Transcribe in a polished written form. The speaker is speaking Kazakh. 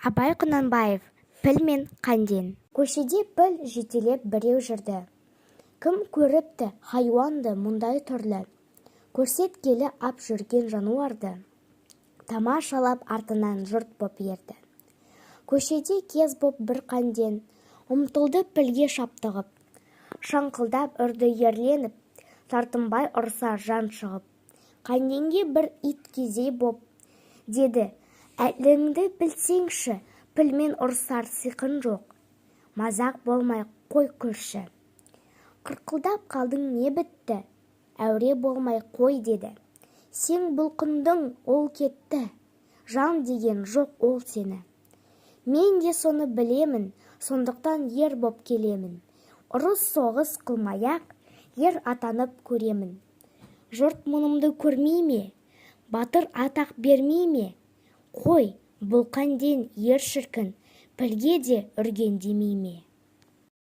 Абай Құнанбаев, піл мен қанден. Көшеде піл жетелеп біреу жүрді. Кім көріпті хайуанды мұндай түрлі? Көрсеткелі ап жүрген жануарды. Тамашалап артынан жұрт боп ерді. Көшеде кез боп бір қанден, ұмтылды пілге шаптығып. Шаңқылдап үрді ерленіп, тартынбай ұрса жан шығып. Қанденге бір ит кезей боп, деді, әліңді білсеңші, пілмен ұрсар сиқын жоқ. Мазақ болмай қой көрші. Қырқылдап қалдың не бітті? Әуре болмай қой деді. Сен бұлқындың, ол кетті. Жан деген жоқ ол сені. Мен де соны білемін, сондықтан ер боп келемін. Ұрыс соғыс қылмаяқ, ер атанып көремін. Жұрт мұнымды көрмей ме? Батыр атақ бермей ме? Қой, бұл қанден ер шіркін, пілге де үрген демей ме?